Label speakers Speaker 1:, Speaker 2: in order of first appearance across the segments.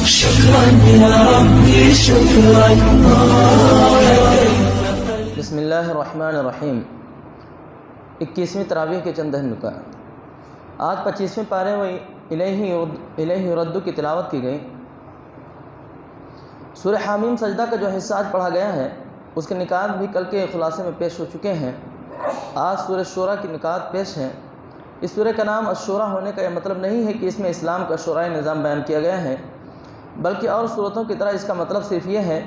Speaker 1: شكرا يا ربي شكرا.
Speaker 2: بسم اللہ الرحمن الرحیم. 21ویں تراویح کے چند اہم نکات. آج 25ویں پارے و الیہ یرد کی تلاوت کی گئی. سورہ حامیم سجدہ کا جو حصہ آج پڑھا گیا ہے اس کے نکات بھی کل کے خلاصے میں پیش ہو چکے ہیں. آج سورہ شورا کی نکات پیش ہیں. اس سورہ کا نام الشورا ہونے کا یہ مطلب نہیں ہے کہ اس میں اسلام کا شورائی نظام بیان کیا گیا ہے، بلکہ اور صورتوں کی طرح اس کا مطلب صرف یہ ہے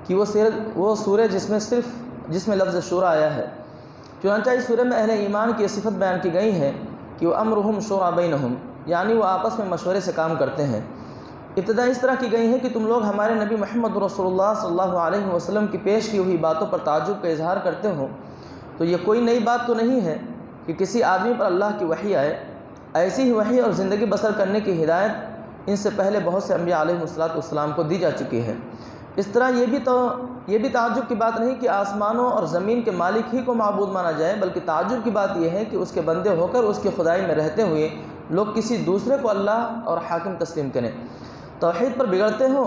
Speaker 2: کہ وہ سورہ جس میں لفظ شورا آیا ہے. چنانچہ اس سورہ میں اہل ایمان کی صفت بیان کی گئی ہے کہ وہ امرہم شورا بینہم، یعنی وہ آپس میں مشورے سے کام کرتے ہیں. ابتدا اس طرح کی گئی ہے کہ تم لوگ ہمارے نبی محمد رسول اللہ صلی اللہ علیہ وسلم کی پیش کی ہوئی باتوں پر تعجب کا اظہار کرتے ہو. تو یہ کوئی نئی بات تو نہیں ہے کہ کسی آدمی پر اللہ کی وحی آئے. ایسی ہی وحی اور زندگی بسر کرنے کی ہدایت ان سے پہلے بہت سے انبیاء علیہ السلام کو دی جا چکی ہے. اس طرح یہ بھی تعجب کی بات نہیں کہ آسمانوں اور زمین کے مالک ہی کو معبود مانا جائے، بلکہ تعجب کی بات یہ ہے کہ اس کے بندے ہو کر اس کی خدائی میں رہتے ہوئے لوگ کسی دوسرے کو اللہ اور حاکم تسلیم کریں، توحید پر بگڑتے ہو.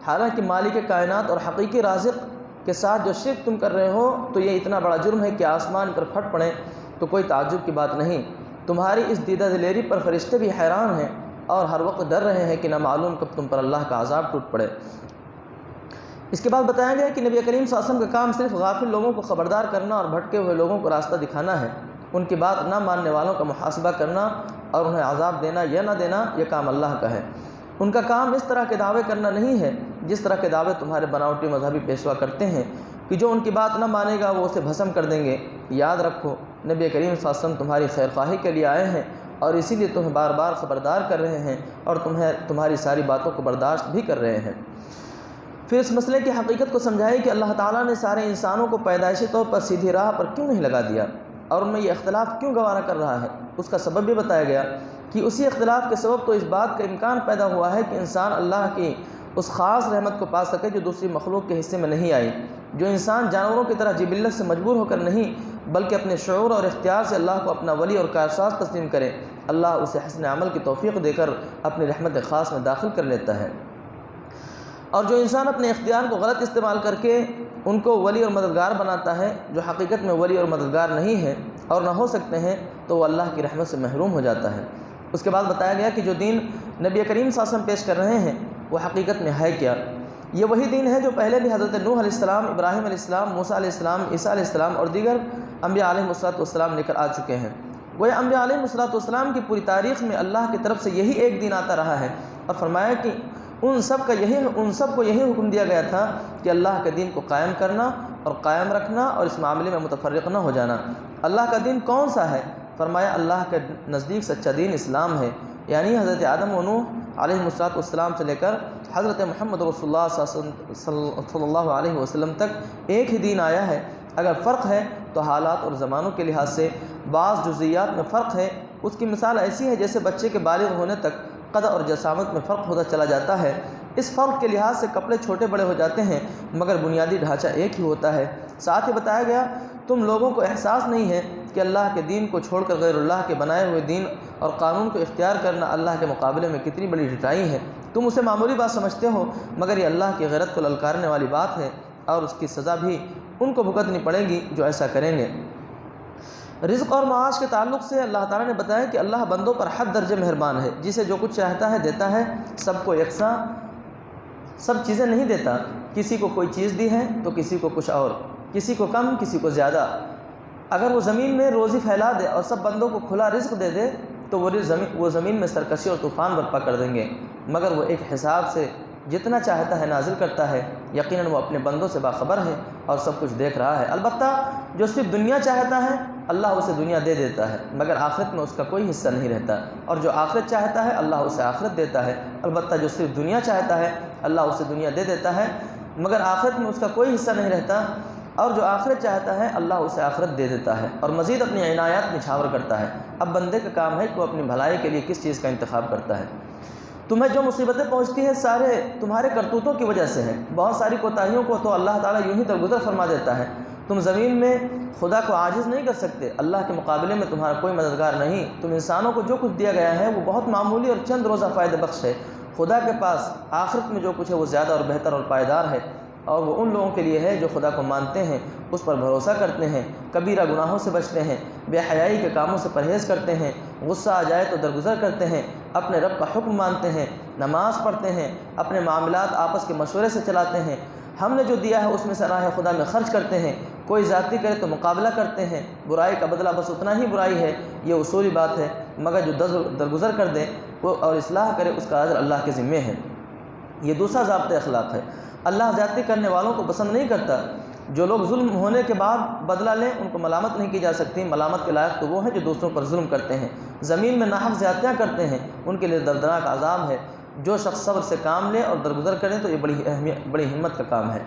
Speaker 2: حالانکہ مالک کائنات اور حقیقی رازق کے ساتھ جو شرک تم کر رہے ہو تو یہ اتنا بڑا جرم ہے کہ آسمان پر پھٹ پڑیں تو کوئی تعجب کی بات نہیں. تمہاری اس دیدہ دلیری پر فرشتے بھی حیران ہیں اور ہر وقت ڈر رہے ہیں کہ نہ معلوم کب تم پر اللہ کا عذاب ٹوٹ پڑے. اس کے بعد بتایا گیا کہ نبی کریم صلی اللہ علیہ وسلم کا کام صرف غافل لوگوں کو خبردار کرنا اور بھٹکے ہوئے لوگوں کو راستہ دکھانا ہے. ان کی بات نہ ماننے والوں کا محاسبہ کرنا اور انہیں عذاب دینا یا نہ دینا یہ کام اللہ کا ہے. ان کا کام اس طرح کے دعوے کرنا نہیں ہے جس طرح کے دعوے تمہارے بناوٹی مذہبی پیشوا کرتے ہیں کہ جو ان کی بات نہ مانے گا وہ اسے بھسم کر دیں گے. یاد رکھو نبی کریم صلی اللہ علیہ وسلم تمہاری خیر خواہی کے لیے آئے ہیں اور اسی لیے تمہیں بار بار خبردار کر رہے ہیں اور تمہاری ساری باتوں کو برداشت بھی کر رہے ہیں. پھر اس مسئلے کی حقیقت کو سمجھائی کہ اللہ تعالیٰ نے سارے انسانوں کو پیدائشی طور پر سیدھی راہ پر کیوں نہیں لگا دیا اور ان میں یہ اختلاف کیوں گوارا کر رہا ہے. اس کا سبب بھی بتایا گیا کہ اسی اختلاف کے سبب تو اس بات کا امکان پیدا ہوا ہے کہ انسان اللہ کی اس خاص رحمت کو پا سکے جو دوسری مخلوق کے حصے میں نہیں آئی. جو انسان جانوروں کی طرح جبلت سے مجبور ہو کر نہیں بلکہ اپنے شعور اور اختیار سے اللہ کو اپنا ولی اور کارساز تسلیم کرے، اللہ اسے حسن عمل کی توفیق دے کر اپنی رحمت خاص میں داخل کر لیتا ہے. اور جو انسان اپنے اختیار کو غلط استعمال کر کے ان کو ولی اور مددگار بناتا ہے جو حقیقت میں ولی اور مددگار نہیں ہے اور نہ ہو سکتے ہیں تو وہ اللہ کی رحمت سے محروم ہو جاتا ہے. اس کے بعد بتایا گیا کہ جو دین نبی کریم صلی اللہ علیہ وسلم پیش کر رہے ہیں وہ حقیقت میں ہے کیا. یہ وہی دین ہے جو پہلے بھی حضرت نوح علیہ السلام، ابراہیم علیہ السلام، موسیٰ علیہ السلام، عیسیٰ علیہ السلام اور دیگر انبیاء علیہ السلام لے کر آ چکے ہیں. وہ انبیاء علیہ السلام کی پوری تاریخ میں اللہ کی طرف سے یہی ایک دین آتا رہا ہے اور فرمایا کہ ان سب کو یہی حکم دیا گیا تھا کہ اللہ کے دین کو قائم کرنا اور قائم رکھنا اور اس معاملے میں متفرق نہ ہو جانا. اللہ کا دین کون سا ہے؟ فرمایا اللہ کے نزدیک سچا دین اسلام ہے، یعنی حضرت آدم و نوح علیہ السلام سے لے کر حضرت محمد رسول اللہ صلی اللہ علیہ وسلم تک ایک ہی دین آیا ہے. اگر فرق ہے تو حالات اور زمانوں کے لحاظ سے بعض جزئیات میں فرق ہے. اس کی مثال ایسی ہے جیسے بچے کے بالغ ہونے تک قد اور جسامت میں فرق ہوتا چلا جاتا ہے. اس فرق کے لحاظ سے کپڑے چھوٹے بڑے ہو جاتے ہیں مگر بنیادی ڈھانچہ ایک ہی ہوتا ہے. ساتھ ہی بتایا گیا تم لوگوں کو احساس نہیں ہے کہ اللہ کے دین کو چھوڑ کر غیر اللہ کے بنائے ہوئے دین اور قانون کو اختیار کرنا اللہ کے مقابلے میں کتنی بڑی ڈٹائی ہے. تم اسے معمولی بات سمجھتے ہو مگر یہ اللہ کی غیرت کو للکارنے والی بات ہے اور اس کی سزا بھی ان کو بھگتنی پڑے گی جو ایسا کریں گے. رزق اور معاش کے تعلق سے اللہ تعالیٰ نے بتایا کہ اللہ بندوں پر حد درجے مہربان ہے، جسے جو کچھ چاہتا ہے دیتا ہے. سب کو یکساں سب چیزیں نہیں دیتا، کسی کو کوئی چیز دی ہے تو کسی کو کچھ اور، کسی کو کم کسی کو زیادہ. اگر وہ زمین میں روزی پھیلا دے اور سب بندوں کو کھلا رزق دے دے تو وہ زمین میں سرکشی اور طوفان برپا کر دیں گے، مگر وہ ایک حساب سے جتنا چاہتا ہے نازل کرتا ہے. یقیناً وہ اپنے بندوں سے باخبر ہے اور سب کچھ دیکھ رہا ہے. البتہ جو صرف دنیا چاہتا ہے اللہ اسے دنیا دے دیتا ہے مگر آخرت میں اس کا کوئی حصہ نہیں رہتا، اور جو آخرت چاہتا ہے اللہ اسے آخرت دیتا ہے. البتہ جو صرف دنیا چاہتا ہے اللہ اسے دنیا دے دیتا ہے مگر آخرت میں اس کا کوئی حصہ نہیں رہتا، اور جو آخرت چاہتا ہے اللہ اسے آخرت دے دیتا ہے اور مزید اپنی عنایات نچھاور کرتا ہے. اب بندے کا کام ہے کہ وہ اپنی بھلائی کے لیے کس چیز کا انتخاب کرتا ہے. تمہیں جو مصیبتیں پہنچتی ہیں سارے تمہارے کرتوتوں کی وجہ سے ہیں. بہت ساری کوتاہیوں کو تو اللہ تعالیٰ یوں ہی درگزر فرما دیتا ہے. تم زمین میں خدا کو عاجز نہیں کر سکتے، اللہ کے مقابلے میں تمہارا کوئی مددگار نہیں. تم انسانوں کو جو کچھ دیا گیا ہے وہ بہت معمولی اور چند روزہ فائدہ بخش ہے. خدا کے پاس آخرت میں جو کچھ ہے وہ زیادہ اور بہتر اور پائیدار ہے، اور وہ ان لوگوں کے لیے ہے جو خدا کو مانتے ہیں، اس پر بھروسہ کرتے ہیں، کبیرہ گناہوں سے بچتے ہیں، بے حیائی کے کاموں سے پرہیز کرتے ہیں، غصہ آ جائے تو درگزر کرتے ہیں، اپنے رب کا حکم مانتے ہیں، نماز پڑھتے ہیں، اپنے معاملات آپس کے مشورے سے چلاتے ہیں، ہم نے جو دیا ہے اس میں سے راہ خدا میں خرچ کرتے ہیں، کوئی زیادتی کرے تو مقابلہ کرتے ہیں، برائی کا بدلہ بس اتنا ہی برائی ہے، یہ اصولی بات ہے، مگر جو درگزر کر دے وہ اور اصلاح کرے اس کا اجر اللہ کے ذمے ہے۔ یہ دوسرا ضابطہ اخلاق ہے۔ اللہ زیادتی کرنے والوں کو پسند نہیں کرتا۔ جو لوگ ظلم ہونے کے بعد بدلہ لیں ان کو ملامت نہیں کی جا سکتی، ملامت کے لائق تو وہ ہیں جو دوسروں پر ظلم کرتے ہیں، زمین میں ناحق زیادتیاں کرتے ہیں، ان کے لیے دردناک عذاب ہے۔ جو شخص صبر سے کام لے اور درگزر کرے تو یہ بڑی ہمت کا کام ہے۔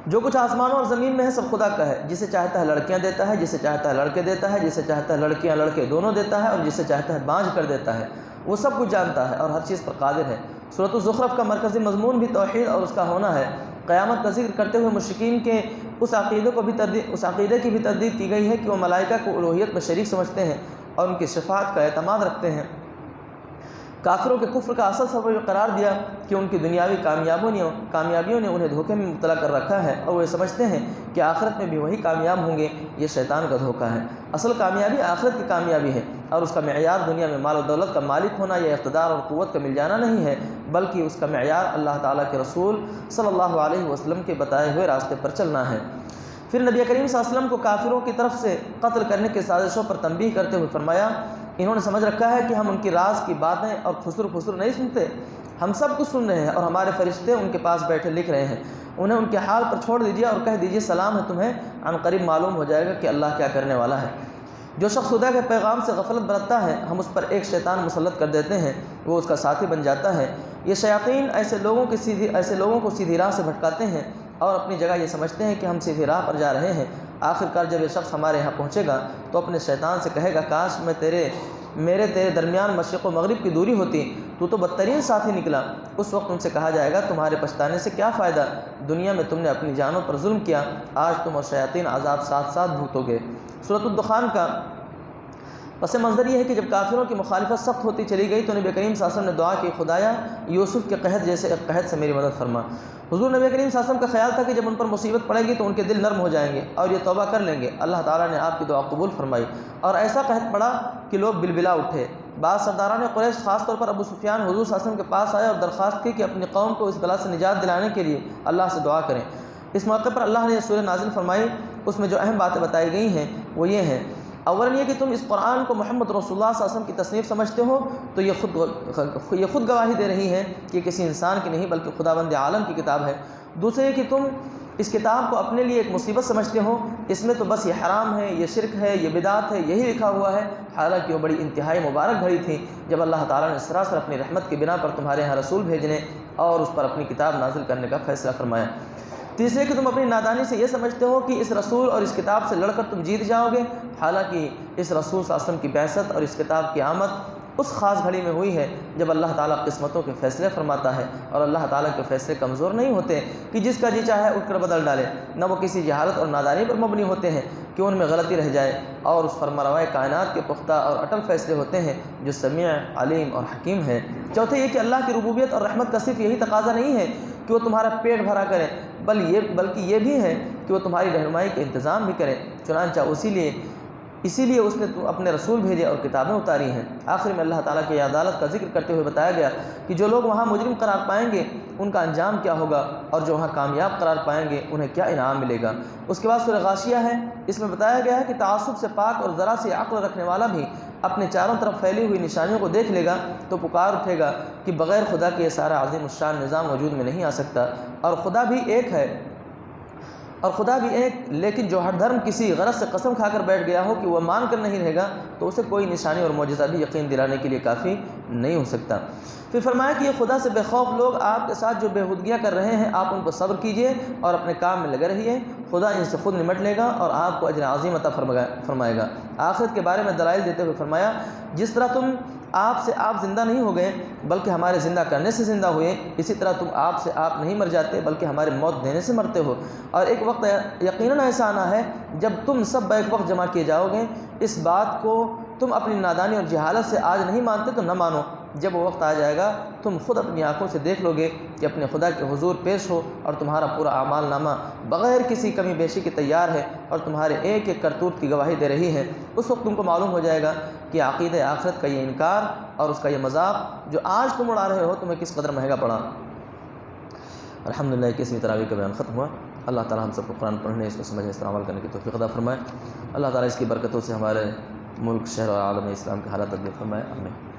Speaker 2: جو کچھ آسمانوں اور زمین میں ہے سب خدا کا ہے، جسے چاہتا ہے لڑکیاں دیتا ہے، جسے چاہتا ہے لڑکے دیتا ہے، جسے چاہتا ہے لڑکیاں لڑکے دونوں دیتا ہے، اور جسے چاہتا ہے بانجھ کر دیتا ہے۔ وہ سب کچھ جانتا ہے اور ہر چیز پر قادر ہے۔ سورۃ الزخرف کا مرکزی مضمون بھی توحید اور اس کا ہونا ہے۔ قیامت کا ذکر کرتے ہوئے مشرکین کے اس عقیدے کی بھی تردید کی گئی ہے کہ وہ ملائکہ کو الوہیت میں شریک سمجھتے ہیں اور ان کی شفاعت کا اعتماد رکھتے ہیں۔ کافروں کے کفر کا اصل سبب یہ قرار دیا کہ ان کی دنیاوی کامیابیوں نے انہیں دھوکے میں مبتلا کر رکھا ہے، اور وہ یہ سمجھتے ہیں کہ آخرت میں بھی وہی کامیاب ہوں گے۔ یہ شیطان کا دھوکہ ہے۔ اصل کامیابی آخرت کی کامیابی ہے، اور اس کا معیار دنیا میں مال و دولت کا مالک ہونا یا اقتدار اور قوت کا مل جانا نہیں ہے، بلکہ اس کا معیار اللہ تعالیٰ کے رسول صلی اللہ علیہ وسلم کے بتائے ہوئے راستے پر چلنا ہے۔ پھر نبی کریم صلی اللہ علیہ وسلم کو کافروں کی طرف سے قتل کرنے کی سازشوں پر تنبیہ کرتے ہوئے فرمایا، انہوں نے سمجھ رکھا ہے کہ ہم ان کی راز کی باتیں اور خسر نہیں سنتے، ہم سب کچھ سن رہے ہیں، اور ہمارے فرشتے ان کے پاس بیٹھے لکھ رہے ہیں۔ انہیں ان کے حال پر چھوڑ دیجیے اور کہہ دیجیے سلام ہے تمہیں، عن قریب معلوم ہو جائے گا کہ اللہ کیا کرنے والا ہے۔ جو شخص خدا کے پیغام سے غفلت برتتا ہے ہم اس پر ایک شیطان مسلط کر دیتے ہیں، وہ اس کا ساتھی بن جاتا ہے۔ یہ شیاطین ایسے لوگوں کو سیدھی راہ سے بھٹکاتے ہیں اور اپنی جگہ یہ سمجھتے ہیں کہ ہم سیدھی راہ پر جا رہے ہیں۔ آخرکار جب یہ شخص ہمارے یہاں پہنچے گا تو اپنے شیطان سے کہے گا، کاش میرے تیرے درمیان مشرق و مغرب کی دوری ہوتی، تو بدترین ساتھی نکلا۔ اس وقت ان سے کہا جائے گا، تمہارے پچھتانے سے کیا فائدہ، دنیا میں تم نے اپنی جانوں پر ظلم کیا، آج تم اور شیاطین عذاب ساتھ ساتھ بھگتو گے۔ سورۃ الدخان کا پس منظر یہ ہے کہ جب کافروں کی مخالفت سخت ہوتی چلی گئی تو نبی کریم صلی اللہ علیہ وسلم نے دعا کی، خدایا یوسف کے قحط جیسے ایک قحط سے میری مدد فرما۔ حضور نبی کریم صلی اللہ علیہ وسلم کا خیال تھا کہ جب ان پر مصیبت پڑے گی تو ان کے دل نرم ہو جائیں گے اور یہ توبہ کر لیں گے۔ اللہ تعالیٰ نے آپ کی دعا قبول فرمائی اور ایسا قحط پڑا کہ لوگ بلبلا اٹھے۔ بعض سرداران قریش خاص طور پر ابو سفیان حضور صلی اللہ علیہ وسلم کے پاس آئے اور درخواست کی کہ اپنی قوم کو اس بلا سے نجات دلانے کے لیے اللہ سے دعا کریں۔ اس موقع پر اللہ نے یہ سورہ نازل فرمائی، اس میں جو اہم باتیں بتائی گئی ہیں وہ یہ ہیں، اولاً یہ کہ تم اس قرآن کو محمد رسول اللہ صلی اللہ علیہ وسلم کی تصنیف سمجھتے ہو تو یہ خود گواہی دے رہی ہے کہ کسی انسان کی نہیں بلکہ خداوند عالم کی کتاب ہے۔ دوسرے یہ کہ تم اس کتاب کو اپنے لیے ایک مصیبت سمجھتے ہو، اس میں تو بس یہ حرام ہے، یہ شرک ہے، یہ بدعت ہے، یہی لکھا ہوا ہے، حالانکہ وہ بڑی انتہائی مبارک گھڑی تھی جب اللہ تعالیٰ نے سراسر اپنی رحمت کی بنا پر تمہارے یہاں رسول بھیجنے اور اس پر اپنی کتاب نازل کرنے کا فیصلہ فرمایا۔ تیسرے کہ تم اپنی نادانی سے یہ سمجھتے ہو کہ اس رسول اور اس کتاب سے لڑ کر تم جیت جاؤ گے، حالانکہ اس رسول صلی اللہ علیہ وسلم کی بعثت اور اس کتاب کی آمد اس خاص گھڑی میں ہوئی ہے جب اللہ تعالیٰ قسمتوں کے فیصلے فرماتا ہے، اور اللہ تعالیٰ کے فیصلے کمزور نہیں ہوتے کہ جس کا جی چاہے اٹھ کر بدل ڈالے، نہ وہ کسی جہالت اور نادانی پر مبنی ہوتے ہیں کہ ان میں غلطی رہ جائے، اور اس فرمانروائے کائنات کے پختہ اور اٹل فیصلے ہوتے ہیں جو سمیع علیم اور حکیم ہے۔ چوتھے یہ کہ اللہ کی ربوبیت اور رحمت کا صرف یہی تقاضا نہیں ہے کہ وہ تمہارا پیٹ بھرا کریں، بلکہ یہ بھی ہے کہ وہ تمہاری رہنمائی کا انتظام بھی کریں، چنانچہ اسی لیے اس نے اپنے رسول بھیجے اور کتابیں اتاری ہیں۔ آخر میں اللہ تعالیٰ کی عدالت کا ذکر کرتے ہوئے بتایا گیا کہ جو لوگ وہاں مجرم قرار پائیں گے ان کا انجام کیا ہوگا، اور جو وہاں کامیاب قرار پائیں گے انہیں کیا انعام ملے گا۔ اس کے بعد سورہ غاشیہ ہے، اس میں بتایا گیا ہے کہ تعصب سے پاک اور ذرا سی عقل رکھنے والا بھی اپنے چاروں طرف پھیلی ہوئی نشانیوں کو دیکھ لے گا تو پکار اٹھے گا کہ بغیر خدا کے یہ سارا عظیم الشان نظام وجود میں نہیں آ سکتا، اور خدا بھی ایک لیکن جو ہر دھرم کسی غرض سے قسم کھا کر بیٹھ گیا ہو کہ وہ مان کر نہیں رہے گا تو اسے کوئی نشانی اور معجزہ بھی یقین دلانے کے لیے کافی نہیں ہو سکتا۔ پھر فرمایا کہ یہ خدا سے بے خوف لوگ آپ کے ساتھ جو بےہودگیاں کر رہے ہیں آپ ان پر صبر کیجئے اور اپنے کام میں لگے رہیے، خدا ان سے خود نمٹ لے گا اور آپ کو اجر عظیم عطا فرمائے گا۔ آخرت کے بارے میں دلائل دیتے ہوئے فرمایا، جس طرح آپ زندہ نہیں ہو گئے بلکہ ہمارے زندہ کرنے سے زندہ ہوئے، اسی طرح تم آپ نہیں مر جاتے بلکہ ہمارے موت دینے سے مرتے ہو، اور ایک وقت یقیناً ایسا آنا ہے جب تم سب بیک وقت جمع کیے جاؤ گے۔ اس بات کو تم اپنی نادانی اور جہالت سے آج نہیں مانتے تو نہ مانو، جب وہ وقت آ جائے گا تم خود اپنی آنکھوں سے دیکھ لو گے کہ اپنے خدا کے حضور پیش ہو اور تمہارا پورا اعمال نامہ بغیر کسی کمی بیشی کے تیار ہے اور تمہارے ایک ایک کرتوت کی گواہی دے رہی ہے۔ اس وقت تم کو معلوم ہو جائے گا کہ عقیدہ آخرت کا یہ انکار اور اس کا یہ مذاق جو آج تم اڑا رہے ہو تمہیں کس قدر مہنگا پڑا۔ الحمدللہ 21ویں تراویح کا بیان ختم ہوا۔ اللہ تعالی ہم سب کو قرآن پڑھنے، اس کو سمجھنے، اس پر عمل کرنے کی توفیق عطا فرمائے۔ اللہ تعالی اس کی برکتوں سے ہمارے ملک، شہر اور عالم اسلام کے حالات تبدیل فرمائے۔ آمین۔